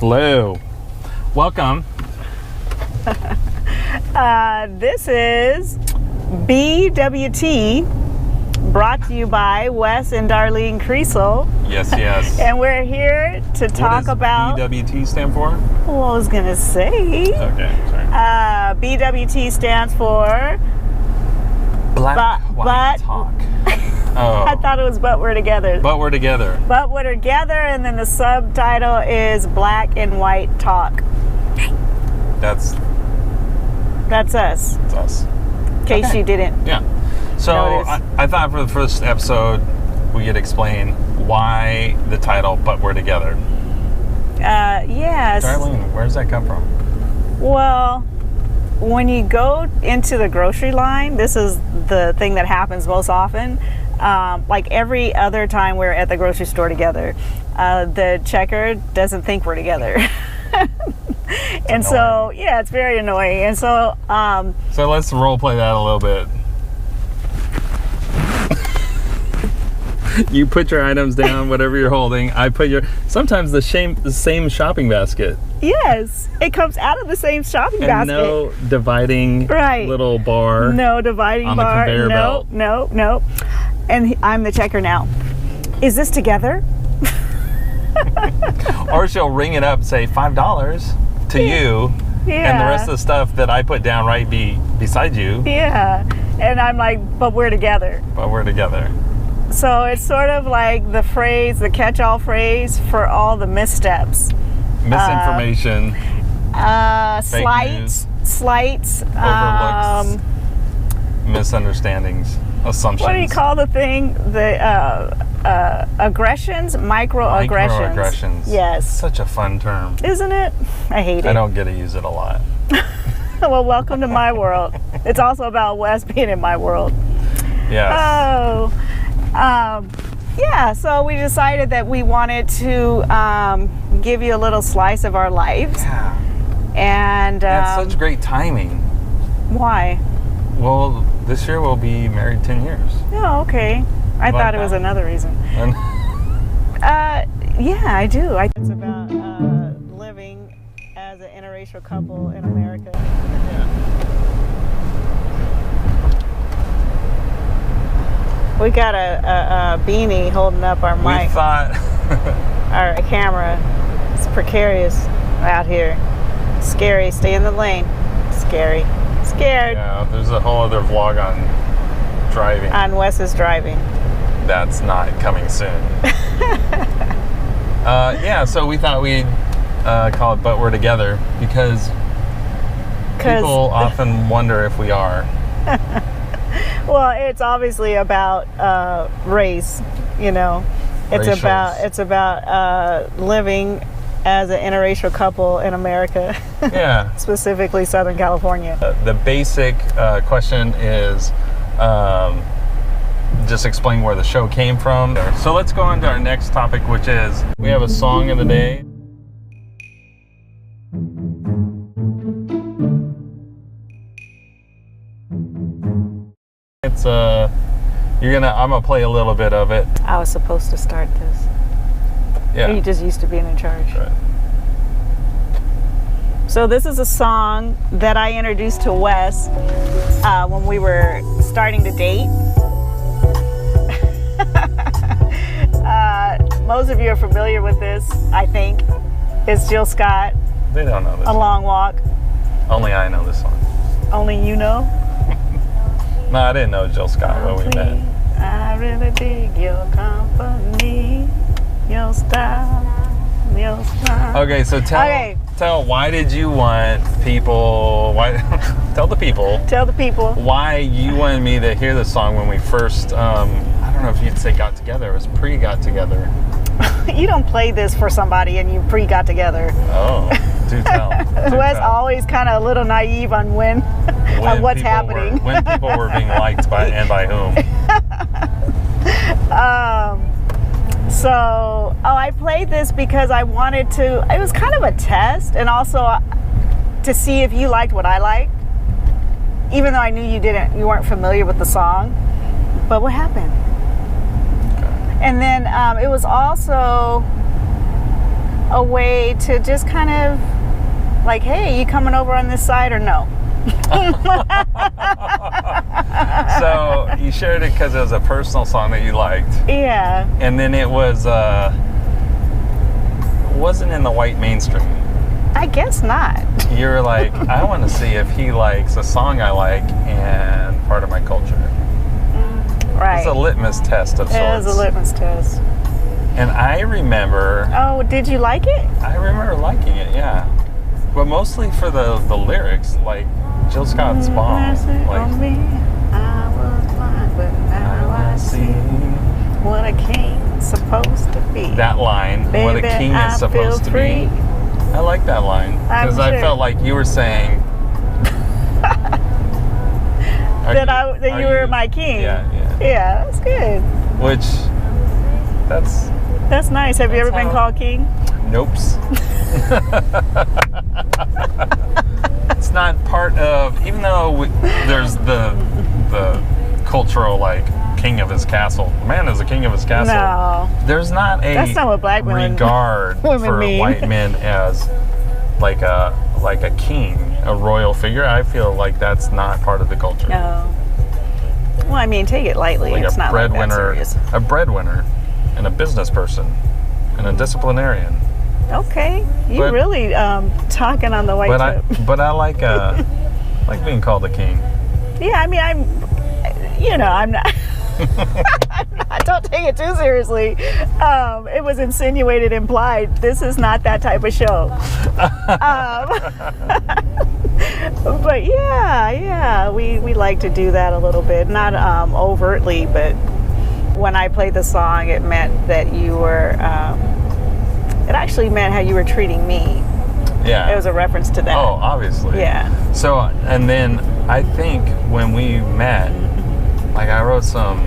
Hello. Welcome. This is BWT, brought to you by Wes and Darlene Creasel. Yes, yes. And we're here to talk about... What does BWT stand for? Well, I was going to say... Okay, sorry. BWT stands for... White Talk. Oh. I thought it was But We're Together. But We're Together. But We're Together, and then the subtitle is Black and White Talk. That's us. It's us. In case you didn't. Yeah. So I thought for the first episode we could explain why the title But We're Together. Yes. Darlene, where does that come from? Well, when you go into the grocery line, this is the thing that happens most often. Like every other time we're at the grocery store together, the checker doesn't think we're together. And so, yeah, it's very annoying. And so, so let's role play that a little bit. You put your items down, whatever you're holding. I put sometimes the same shopping basket. Yes, it comes out of the same shopping basket. No dividing little bar. No dividing on bar. The conveyor belt. No. And I'm the checker now. Is this together? Or she'll ring it up and say $5 to you, and the rest of the stuff that I put down right beside you. Yeah, and I'm like, but we're together. But we're together. So it's sort of like the phrase, the catch-all phrase for all the missteps. Misinformation. Slights. Overlooks. Misunderstandings. Assumptions. What do you call the thing? The aggressions? Microaggressions. Microaggressions. Yes. Such a fun term. Isn't it? I hate it. I don't get to use it a lot. Well, welcome to my world. It's also about Wes being in my world. Yes. Oh. Yeah, so we decided that we wanted to give you a little slice of our lives. Yeah. And that's such great timing. Why? Well, this year we'll be married 10 years. Oh, okay. I thought it was another reason. Yeah, I do. It's about living as an interracial couple in America. Yeah. We got a beanie holding up our mic. We thought... our camera. It's precarious out here. Scary. Stay in the lane. Scary. Scared. Yeah, there's a whole other vlog on driving. On Wes's driving. That's not coming soon. Yeah, so we thought we'd call it But We're Together because people often wonder if we are. Well, it's obviously about race, you know. It's about living as an interracial couple in America. Yeah. Specifically Southern California. The basic question is just explain where the show came from. So let's go on to our next topic, which is we have a song of the day. It's I'm gonna play a little bit of it. I was supposed to start this. Yeah. Or you just used to being in charge. Right. So this is a song that I introduced to Wes when we were starting to date. Most of you are familiar with this, I think. It's Jill Scott. They don't know this. A Long Walk. Only I know this song. Only you know? No, I didn't know Jill Scott when we met. I really dig your company, your style, your style. Okay, so tell why did you want people? Tell the people why you wanted me to hear the song when we first. I don't know if you'd say got together. It was pre-got together. You don't play this for somebody and you pre-got together. Oh, do tell. Wes always kind of a little naive on when what's happening. When people were being liked by and by whom. So I played this because I wanted to. It was kind of a test, and also to see if you liked what I liked. Even though I knew you weren't familiar with the song. But what happened? And then it was also a way to just kind of like, hey, you coming over on this side or no? So you shared it because it was a personal song that you liked. Yeah. And then it wasn't in the white mainstream. I guess not. You're like, I want to see if he likes a song I like and part of my culture. Right. It's a litmus test of sorts. It is a litmus test. And I remember... Oh, did you like it? I remember liking it, yeah. But mostly for the lyrics, like Jill Scott's Bomb. Like, me, I was blind, but now I see what a king's supposed to be. That line, Baby, what a king is supposed to be. I like that line. Because I felt like you were saying... that you were my king. Yeah. Yeah, that's good. Which, that's nice. Have you ever been called king? Nopes. It's not part of, even though there's the cultural like king of his castle. The man is the king of his castle. No, there's not a that's not what black women regard for mean. White men as like a king, a royal figure. I feel like that's not part of the culture. No. Well, I mean, take it lightly. Like it's not like that serious. A breadwinner, and a business person, and a disciplinarian. Okay, you're really talking on the white tip. But I like being called a king. Yeah, I mean, I'm not. Don't take it too seriously. It was insinuated, implied. This is not that type of show. But yeah, we like to do that a little bit, not overtly, but when I played the song, it meant that you were. It actually meant how you were treating me. Yeah. It was a reference to that. Oh, obviously. Yeah. So, and then I think when we met, like I wrote some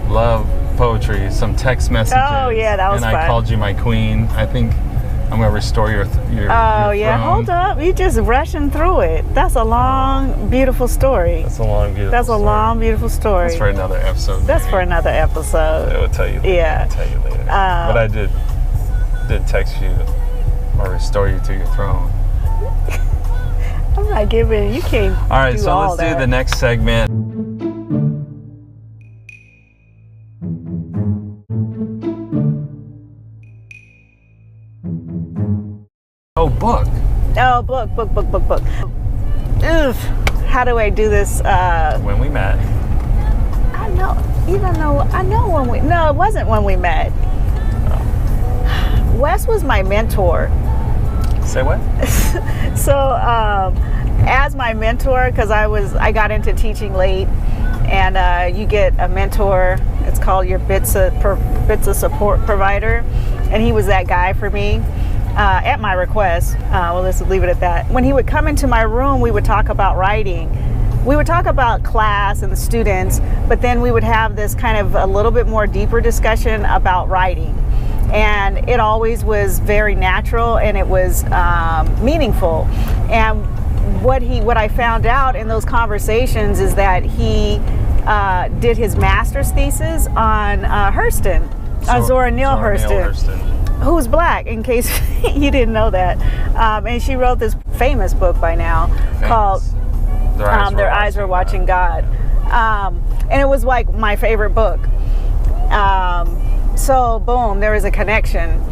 love poetry, some text messages. Oh, yeah, that was fun. And I called you my queen. I think I'm going to restore your Oh, yeah. throne. Hold up. You just rushing through it. That's a long, beautiful story. That's a long, beautiful story. That's for another episode. That's for another episode. I will tell you later. Yeah. I'll tell you later. But I did text you or restore you to your throne. I'm not giving. You can't. All right, so let's do the next segment. Oh, book. Oh, book. Ugh. How do I do this? When we met. I know. Even though I know when we. No, it wasn't when we met. Wes was my mentor. Say what? So, as my mentor, because I got into teaching late, and you get a mentor. It's called your BWT support provider, and he was that guy for me. At my request. Well, let's leave it at that. When he would come into my room, we would talk about writing. We would talk about class and the students, but then we would have this kind of a little bit more deeper discussion about writing. And it always was very natural, and it was meaningful. And what I found out in those conversations is that he did his master's thesis on Hurston, Zora Neale Hurston. Who's black, in case you didn't know that. And she wrote this famous book by now called Their Eyes Were Watching God. And it was like my favorite book. So boom, there was a connection.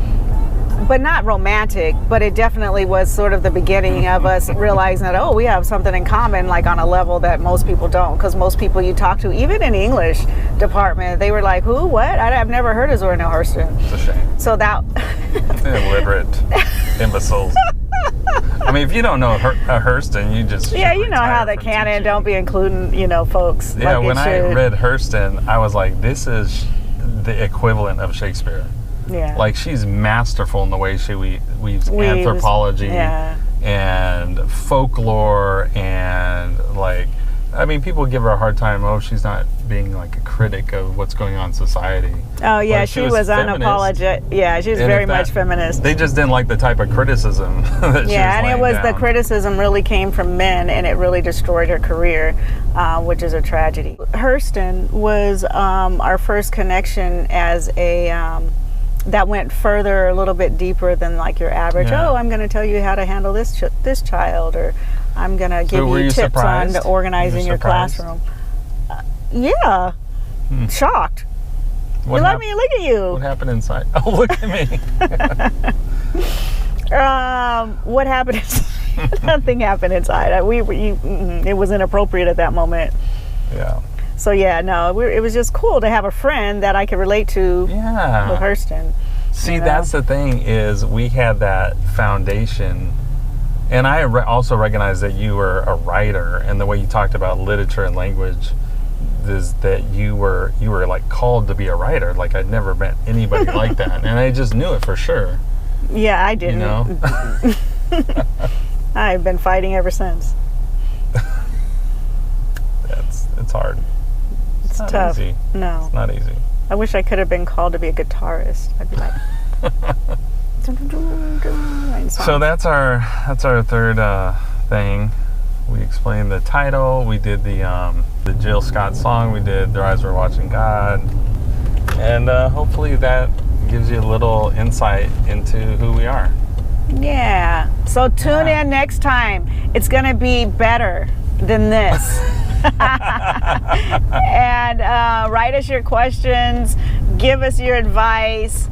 But not romantic, but it definitely was sort of the beginning of us realizing that, oh, we have something in common, like on a level that most people don't. Because most people you talk to, even in the English department, they were like, who, what? I've never heard of Zora Neale Hurston. It's a shame. So that... Illiterate imbeciles. I mean, if you don't know Hurston, you just... Yeah, you know how the canon don't be including, folks. Yeah, like when I read Hurston, I was like, this is the equivalent of Shakespeare. Yeah. Like, she's masterful in the way she weaves anthropology and folklore and, like, I mean, people give her a hard time. Oh, she's not being, like, a critic of what's going on in society. Oh, yeah, she was unapologetic. Yeah, she was very much feminist. They just didn't like the type of criticism that she was and it was down. the criticism really came from men, and it really destroyed her career, which is a tragedy. Hurston was our first connection as a that went further, a little bit deeper than like your average. Yeah. Oh, I'm going to tell you how to handle this child, or I'm going to give were you you tips surprised? on organizing your surprised? classroom. Yeah, shocked. What Let me look at you. What happened inside? Oh, look at me. What happened inside? Nothing happened inside. It was inappropriate at that moment. Yeah. So yeah, no, it was just cool to have a friend that I could relate to with Hurston. See, that's the thing, is we had that foundation, and I also recognized that you were a writer, and the way you talked about literature and language is that you were like called to be a writer. Like, I'd never met anybody like that, and I just knew it for sure. Yeah, I didn't. You know? I've been fighting ever since. It's hard. It's not tough. Easy. No. It's not easy. I wish I could have been called to be a guitarist. I'd be like... So that's our third thing. We explained the title. We did the Jill Scott song. We did Their Eyes Were Watching God. And hopefully that gives you a little insight into who we are. Yeah. So tune in next time. It's going to be better than this. And write us your questions. Give us your advice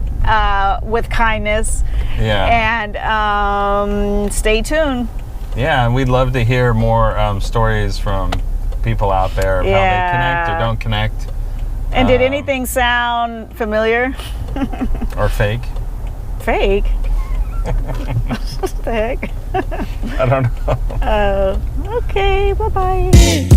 with kindness. Yeah. And stay tuned. Yeah, and we'd love to hear more stories from people out there of how they connect or don't connect. And did anything sound familiar? Or fake? Fake? What the heck? I don't know. Okay, bye-bye.